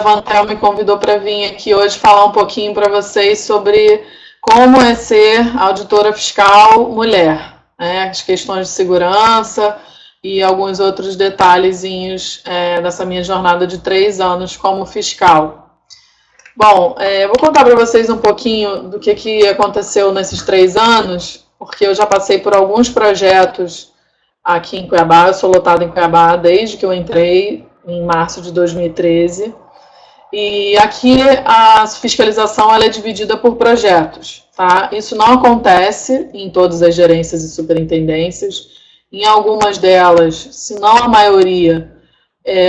Vantel me convidou para vir aqui hoje falar um pouquinho para vocês sobre como é ser auditora fiscal mulher, né? As questões de segurança e alguns outros detalhezinhos dessa minha jornada de 3 anos como fiscal. Bom, eu vou contar para vocês um pouquinho do que aconteceu nesses 3 anos, porque eu já passei por alguns projetos aqui em Cuiabá. Eu sou lotada em Cuiabá desde que eu entrei em março de 2013. E aqui a fiscalização ela é dividida por projetos, tá? Isso não acontece em todas as gerências e superintendências. Em algumas delas, se não a maioria,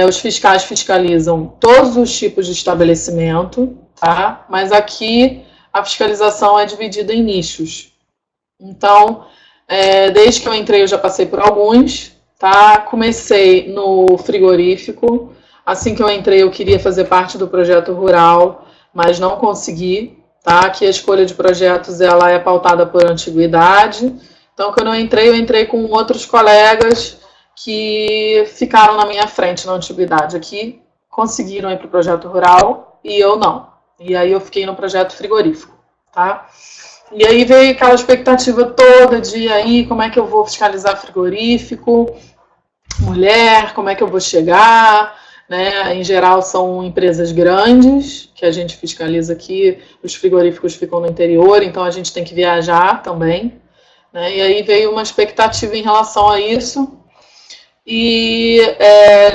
os fiscais fiscalizam todos os tipos de estabelecimento, tá? Mas aqui a fiscalização é dividida em nichos. Então, desde que eu entrei, eu já passei por alguns, tá? Comecei no frigorífico. Assim que eu entrei, eu queria fazer parte do projeto rural, mas não consegui, tá? Aqui a escolha de projetos ela é pautada por antiguidade. Então, quando eu entrei com outros colegas que ficaram na minha frente na antiguidade. Aqui conseguiram ir para o projeto rural e eu não. E aí eu fiquei no projeto frigorífico, tá? E aí veio aquela expectativa toda de aí, como é que eu vou fiscalizar frigorífico, mulher, como é que eu vou chegar, né? Em geral são empresas grandes que a gente fiscaliza aqui, os frigoríficos ficam no interior, então a gente tem que viajar também, né? E aí veio uma expectativa em relação a isso. E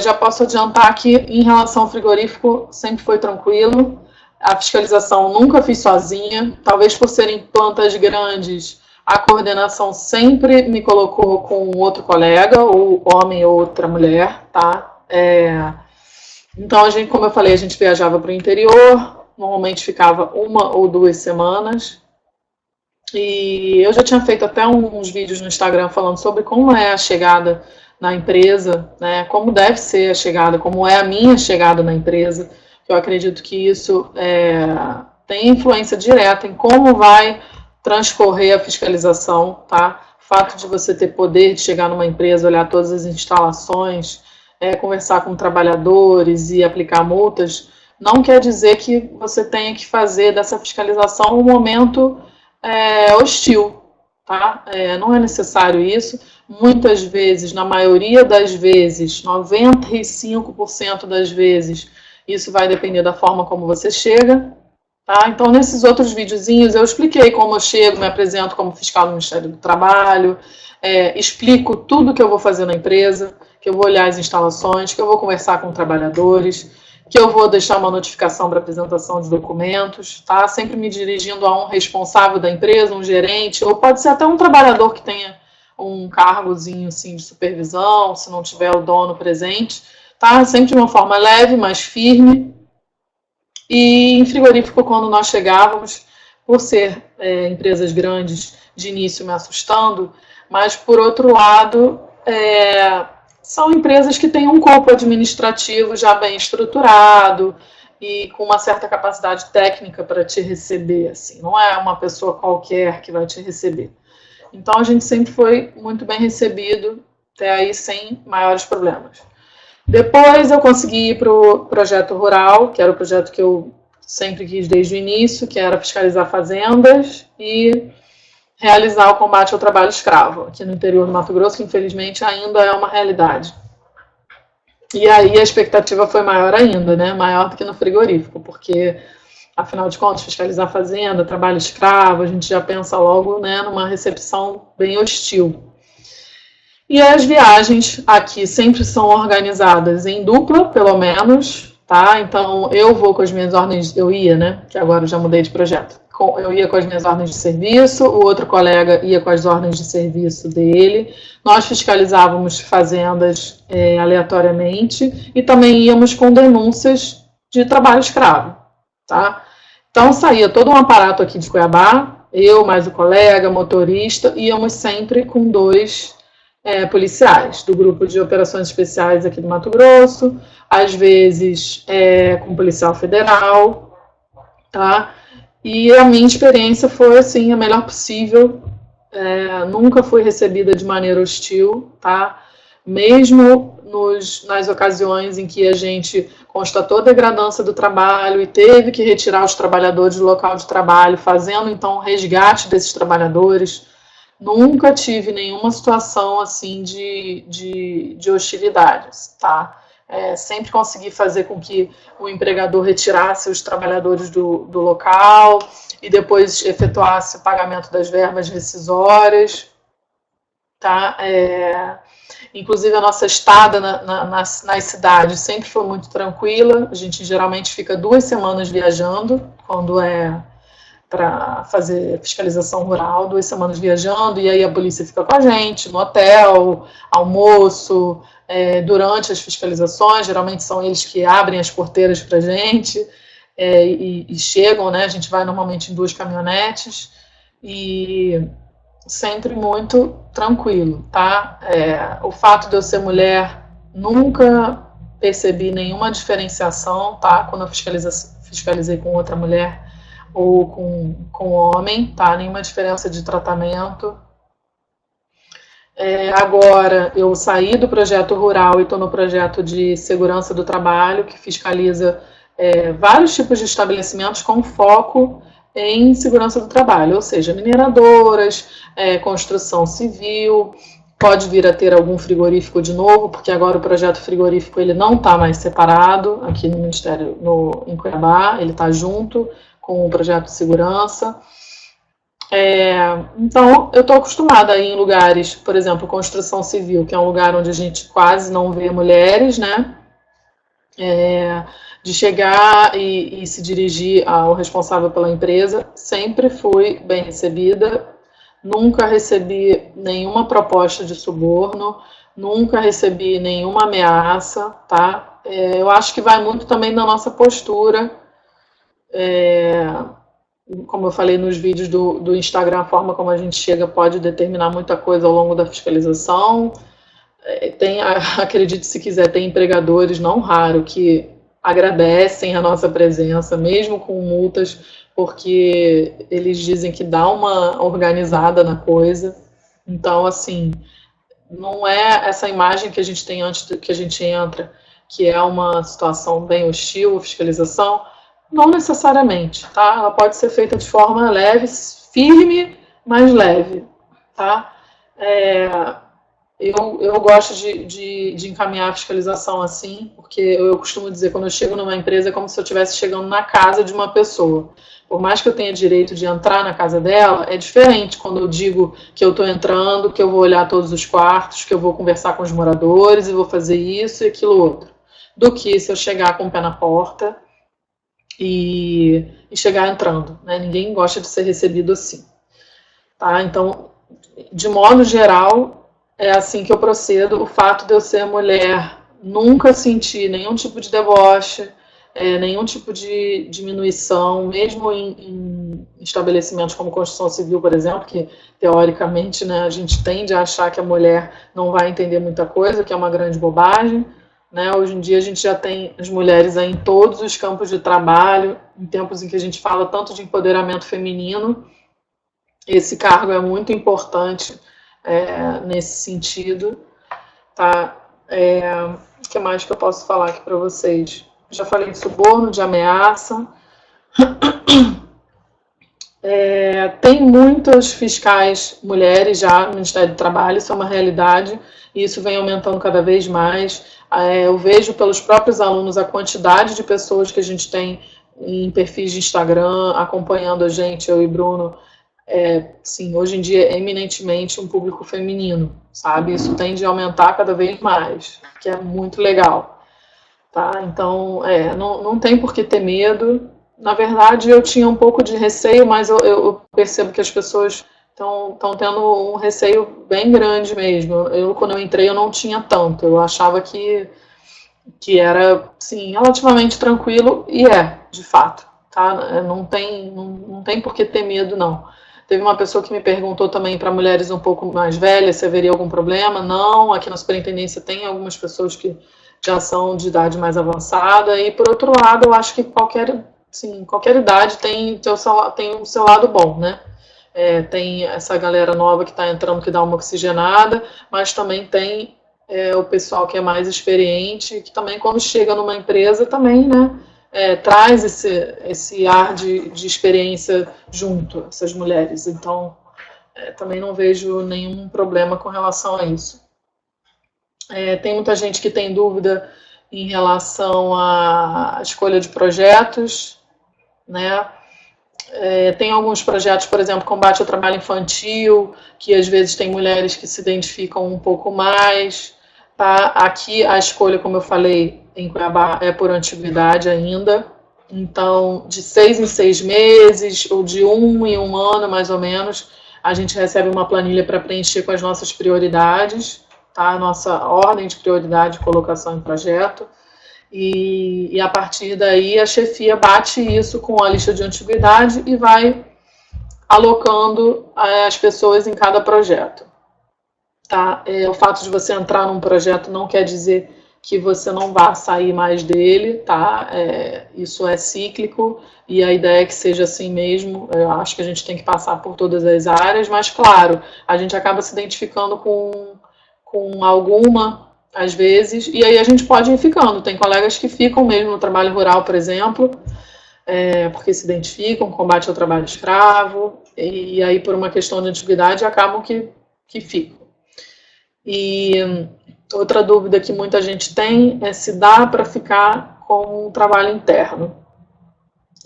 já posso adiantar que em relação ao frigorífico sempre foi tranquilo. A fiscalização nunca fiz sozinha, talvez por serem plantas grandes, a coordenação sempre me colocou com outro colega, ou homem ou outra mulher, tá? Então, como eu falei, a gente viajava para o interior, normalmente ficava 1 ou 2 semanas, e eu já tinha feito até uns vídeos no Instagram falando sobre como é a chegada na empresa, né? Como deve ser a chegada, como é a minha chegada na empresa. Eu acredito que isso tem influência direta em como vai transcorrer a fiscalização, tá? O fato de você ter poder de chegar numa empresa, olhar todas as instalações, conversar com trabalhadores e aplicar multas, não quer dizer que você tenha que fazer dessa fiscalização um momento hostil, tá? Não é necessário isso. Muitas vezes, na maioria das vezes, 95% das vezes, isso vai depender da forma como você chega, tá? Então, nesses outros videozinhos, eu expliquei como eu chego, me apresento como fiscal do Ministério do Trabalho, explico tudo que eu vou fazer na empresa, que eu vou olhar as instalações, que eu vou conversar com trabalhadores, que eu vou deixar uma notificação para apresentação de documentos, tá? Sempre me dirigindo a um responsável da empresa, um gerente, ou pode ser até um trabalhador que tenha um cargozinho assim, de supervisão, se não tiver o dono presente, tá? Sempre de uma forma leve, mais firme. E em frigorífico, quando nós chegávamos, por ser empresas grandes, de início me assustando, mas por outro lado, são empresas que têm um corpo administrativo já bem estruturado e com uma certa capacidade técnica para te receber, assim. Não é uma pessoa qualquer que vai te receber. Então, a gente sempre foi muito bem recebido, até aí sem maiores problemas. Depois, eu consegui ir para o projeto rural, que era o projeto que eu sempre quis desde o início, que era fiscalizar fazendas e realizar o combate ao trabalho escravo, aqui no interior do Mato Grosso, que infelizmente ainda é uma realidade. E aí a expectativa foi maior ainda, né? Maior do que no frigorífico, porque, afinal de contas, fiscalizar fazenda, trabalho escravo, a gente já pensa logo, né, numa recepção bem hostil. E as viagens aqui sempre são organizadas em dupla, pelo menos, tá? Então, eu vou com as minhas ordens, eu ia, né? Que agora eu já mudei de projeto. Eu ia com as minhas ordens de serviço, o outro colega ia com as ordens de serviço dele. Nós fiscalizávamos fazendas aleatoriamente e também íamos com denúncias de trabalho escravo, tá? Então, saía todo um aparato aqui de Cuiabá, eu mais o colega, motorista, íamos sempre com 2 policiais do grupo de operações especiais aqui do Mato Grosso, às vezes com policial federal, tá? E a minha experiência foi, assim, a melhor possível, nunca fui recebida de maneira hostil, tá? Mesmo nas ocasiões em que a gente constatou a degradância do trabalho e teve que retirar os trabalhadores do local de trabalho, fazendo então o resgate desses trabalhadores. Nunca tive nenhuma situação assim de hostilidades, tá? Sempre consegui fazer com que o empregador retirasse os trabalhadores do local e depois efetuasse o pagamento das verbas rescisórias, tá? Inclusive a nossa estada nas cidades sempre foi muito tranquila. A gente geralmente fica 2 semanas viajando, quando é para fazer fiscalização rural, 2 semanas viajando, e aí a polícia fica com a gente no hotel, almoço, durante as fiscalizações, geralmente são eles que abrem as porteiras para a gente, e chegam, né? A gente vai normalmente em 2 caminhonetes, e sempre muito tranquilo, tá? O fato de eu ser mulher, nunca percebi nenhuma diferenciação, tá? Quando eu fiscalizei com outra mulher ou com homem, tá? Nenhuma diferença de tratamento. Agora, eu saí do projeto rural e estou no projeto de segurança do trabalho, que fiscaliza vários tipos de estabelecimentos com foco em segurança do trabalho, ou seja, mineradoras, construção civil, pode vir a ter algum frigorífico de novo, porque agora o projeto frigorífico ele não está mais separado aqui no Ministério, em Cuiabá, ele está junto com o projeto de segurança. Então, eu estou acostumada a ir em lugares, por exemplo, construção civil, que é um lugar onde a gente quase não vê mulheres, né? De chegar e se dirigir ao responsável pela empresa, sempre fui bem recebida, nunca recebi nenhuma proposta de suborno, nunca recebi nenhuma ameaça, tá? Eu acho que vai muito também da nossa postura, como eu falei nos vídeos do Instagram, a forma como a gente chega pode determinar muita coisa ao longo da fiscalização. Acredite se quiser, tem empregadores, não raro, que agradecem a nossa presença, mesmo com multas, porque eles dizem que dá uma organizada na coisa. Então, assim, não é essa imagem que a gente tem antes que a gente entra, que é uma situação bem hostil, fiscalização, não necessariamente, tá? Ela pode ser feita de forma leve, firme, mas leve, tá? Eu gosto de encaminhar a fiscalização assim, porque eu costumo dizer, quando eu chego numa empresa, é como se eu estivesse chegando na casa de uma pessoa. Por mais que eu tenha direito de entrar na casa dela, é diferente quando eu digo que eu estou entrando, que eu vou olhar todos os quartos, que eu vou conversar com os moradores e vou fazer isso e aquilo outro, do que se eu chegar com o pé na porta e chegar entrando, né? Ninguém gosta de ser recebido assim, tá? Então, de modo geral, é assim que eu procedo. O fato de eu ser mulher, nunca senti nenhum tipo de deboche, nenhum tipo de diminuição, mesmo em estabelecimentos como construção civil, por exemplo, que teoricamente, né, a gente tende a achar que a mulher não vai entender muita coisa, que é uma grande bobagem. Né? Hoje em dia a gente já tem as mulheres aí em todos os campos de trabalho, em tempos em que a gente fala tanto de empoderamento feminino, esse cargo é muito importante nesse sentido. Tá? O que mais que eu posso falar aqui para vocês? Já falei de suborno, de ameaça. Tem muitas fiscais mulheres já no Ministério do Trabalho, isso é uma realidade, e isso vem aumentando cada vez mais. Eu vejo pelos próprios alunos a quantidade de pessoas que a gente tem em perfis de Instagram, acompanhando a gente, eu e Bruno. Sim, hoje em dia é eminentemente um público feminino, sabe? Isso tende a aumentar cada vez mais, que é muito legal. Tá? Então, não tem por que ter medo. Na verdade, eu tinha um pouco de receio, mas eu percebo que as pessoas estão tendo um receio bem grande mesmo. Quando eu entrei, eu não tinha tanto. Eu achava que era, sim, relativamente tranquilo, e de fato. Tá? Não tem por que ter medo, não. Teve uma pessoa que me perguntou também para mulheres um pouco mais velhas se haveria algum problema. Não, aqui na superintendência tem algumas pessoas que já são de idade mais avançada, e por outro lado, eu acho que qualquer idade tem o seu lado bom, né? Tem essa galera nova que está entrando, que dá uma oxigenada, mas também tem o pessoal que é mais experiente, que também quando chega numa empresa também, né, traz esse ar de experiência junto, essas mulheres. Então, também não vejo nenhum problema com relação a isso. Tem muita gente que tem dúvida em relação à escolha de projetos, né? Tem alguns projetos, por exemplo, combate ao trabalho infantil, que às vezes tem mulheres que se identificam um pouco mais. Tá? Aqui a escolha, como eu falei, em Cuiabá é por antiguidade ainda. Então, de 6 em 6 meses, ou de 1 em 1 ano, mais ou menos, a gente recebe uma planilha para preencher com as nossas prioridades, tá? A nossa ordem de prioridade de colocação em projeto. E a partir daí a chefia bate isso com a lista de antiguidade e vai alocando as pessoas em cada projeto. Tá? O fato de você entrar num projeto não quer dizer que você não vá sair mais dele, tá? Isso é cíclico e a ideia é que seja assim mesmo. Eu acho que a gente tem que passar por todas as áreas, mas claro, a gente acaba se identificando com alguma às vezes, e aí a gente pode ir ficando. Tem colegas que ficam mesmo no trabalho rural, por exemplo, porque se identificam, combate ao trabalho escravo, e aí por uma questão de antiguidade acabam que ficam. E outra dúvida que muita gente tem é se dá para ficar com um trabalho interno.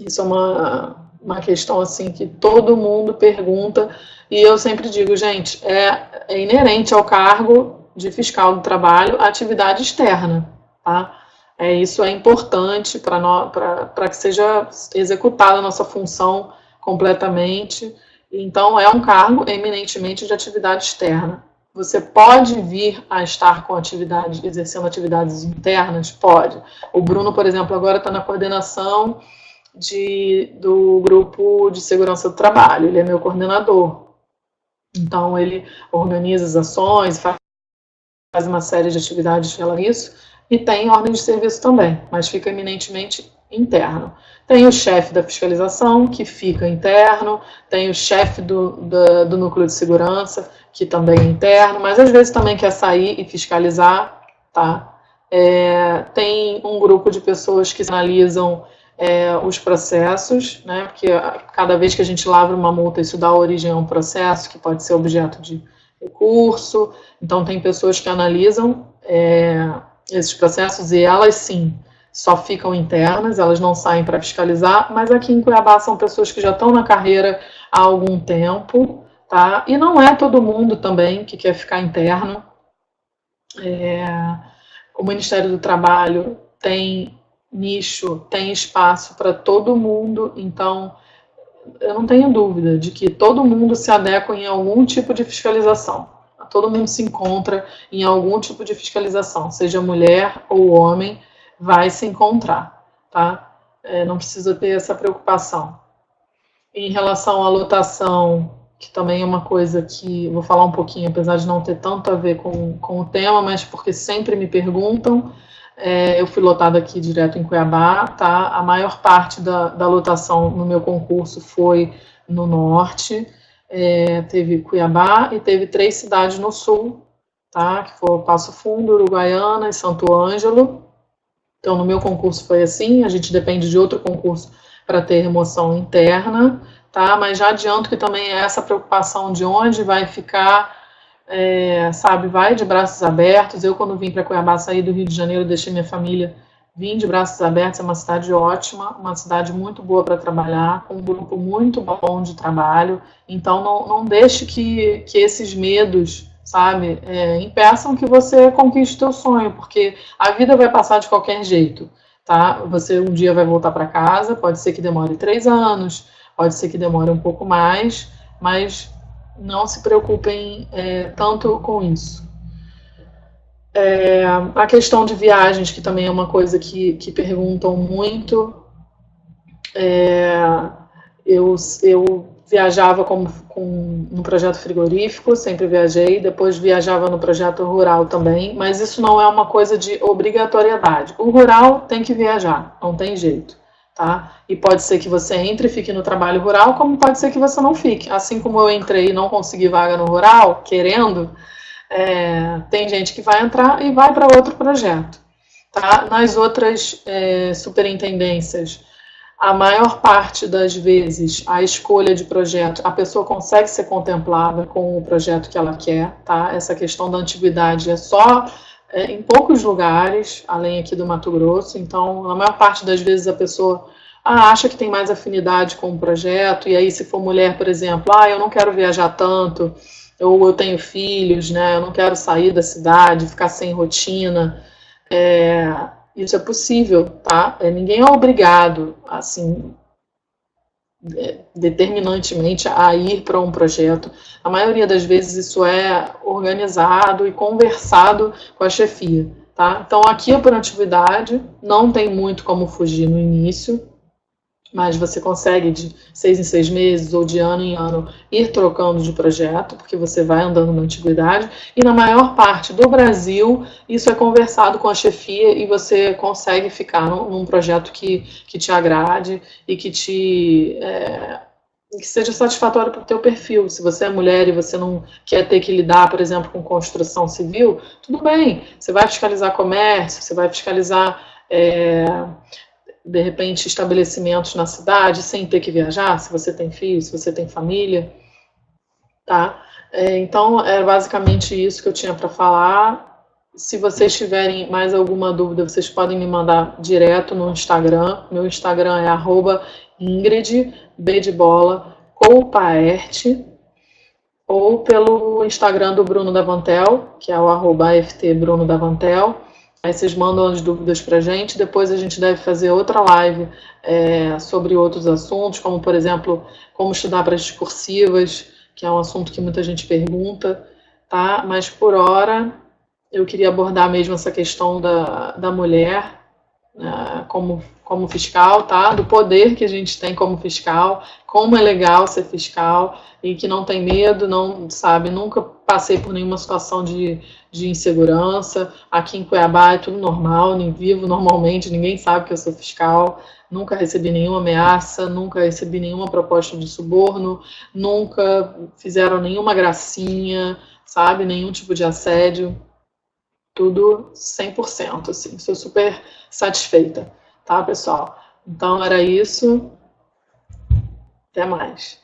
Isso é uma questão assim que todo mundo pergunta, e eu sempre digo, gente, é inerente ao cargo de fiscal do trabalho a atividade externa, tá? Isso é importante para que seja executada a nossa função completamente. Então, é um cargo eminentemente de atividade externa. Você pode vir a estar com exercendo atividades internas? Pode. O Bruno, por exemplo, agora está na coordenação do grupo de segurança do trabalho. Ele é meu coordenador. Então, ele organiza as ações, faz uma série de atividades relacionadas a isso, e tem ordem de serviço também, mas fica eminentemente interno. Tem o chefe da fiscalização, que fica interno, tem o chefe do núcleo de segurança, que também é interno, mas às vezes também quer sair e fiscalizar, tá? Tem um grupo de pessoas que analisam os processos, né? Porque cada vez que a gente lavra uma multa, isso dá origem a um processo que pode ser objeto de recurso. Então, tem pessoas que analisam esses processos e elas, sim, só ficam internas, elas não saem para fiscalizar, mas aqui em Cuiabá são pessoas que já estão na carreira há algum tempo, tá? E não é todo mundo também que quer ficar interno. O Ministério do Trabalho tem nicho, tem espaço para todo mundo, então eu não tenho dúvida de que todo mundo se adequa em algum tipo de fiscalização. Todo mundo se encontra em algum tipo de fiscalização, seja mulher ou homem, vai se encontrar, tá? Não precisa ter essa preocupação. Em relação à lotação, que também é uma coisa que vou falar um pouquinho, apesar de não ter tanto a ver com o tema, mas porque sempre me perguntam. Eu fui lotada aqui direto em Cuiabá, tá? A maior parte da lotação no meu concurso foi no norte, teve Cuiabá e teve 3 cidades no sul, tá? Que foi Passo Fundo, Uruguaiana e Santo Ângelo. Então, no meu concurso foi assim, a gente depende de outro concurso para ter remoção interna, tá? Mas já adianto que também é essa preocupação de onde vai ficar, sabe, vai de braços abertos. Eu, quando vim para Cuiabá, saí do Rio de Janeiro, deixei minha família, vim de braços abertos. É uma cidade ótima, uma cidade muito boa para trabalhar, com um grupo muito bom de trabalho. Então, não deixe que esses medos, sabe, impeçam que você conquiste o seu sonho, porque a vida vai passar de qualquer jeito, tá? Você um dia vai voltar para casa, pode ser que demore 3 anos, pode ser que demore um pouco mais, mas não se preocupem tanto com isso. A questão de viagens, que também é uma coisa que perguntam muito. Eu viajava no projeto frigorífico, sempre viajei, depois viajava no projeto rural também, mas isso não é uma coisa de obrigatoriedade. O rural tem que viajar, não tem jeito. Tá? E pode ser que você entre e fique no trabalho rural, como pode ser que você não fique. Assim como eu entrei e não consegui vaga no rural, querendo, Tem gente que vai entrar e vai para outro projeto. Tá? Nas outras superintendências, a maior parte das vezes, a escolha de projeto, a pessoa consegue ser contemplada com o projeto que ela quer, tá? Essa questão da antiguidade é só em poucos lugares, além aqui do Mato Grosso, então, na maior parte das vezes a pessoa acha que tem mais afinidade com o projeto, e aí se for mulher, por exemplo, eu não quero viajar tanto, ou eu tenho filhos, né, eu não quero sair da cidade, ficar sem rotina, isso é possível, tá? Ninguém é obrigado, assim, determinantemente a ir para um projeto. A maioria das vezes isso é organizado e conversado com a chefia, tá? Então aqui é por antiguidade, não tem muito como fugir no início, mas você consegue de 6 em 6 meses ou de ano em ano ir trocando de projeto, porque você vai andando na antiguidade, e na maior parte do Brasil isso é conversado com a chefia e você consegue ficar num projeto que te agrade e que que seja satisfatório para o teu perfil. Se você é mulher e você não quer ter que lidar, por exemplo, com construção civil, tudo bem, você vai fiscalizar comércio, você vai fiscalizar de repente, estabelecimentos na cidade, sem ter que viajar, se você tem filhos, se você tem família, tá? Então, é basicamente isso que eu tinha para falar. Se vocês tiverem mais alguma dúvida, vocês podem me mandar direto no Instagram. Meu Instagram é @Ingrid, B de bola, Coupaert, ou pelo Instagram do Bruno Davantel, que é o @FT Bruno Davantel. Aí vocês mandam as dúvidas para a gente, depois a gente deve fazer outra live sobre outros assuntos, como, por exemplo, como estudar para as discursivas, que é um assunto que muita gente pergunta, tá? Mas, por hora, eu queria abordar mesmo essa questão da mulher como fiscal, tá? Do poder que a gente tem como fiscal, como é legal ser fiscal e que não tem medo, não sabe, nunca passei por nenhuma situação de insegurança. Aqui em Cuiabá é tudo normal, nem vivo normalmente, ninguém sabe que eu sou fiscal, nunca recebi nenhuma ameaça, nunca recebi nenhuma proposta de suborno, nunca fizeram nenhuma gracinha, sabe, nenhum tipo de assédio. Tudo 100%, assim, sou super satisfeita, tá, pessoal? Então, era isso. Até mais.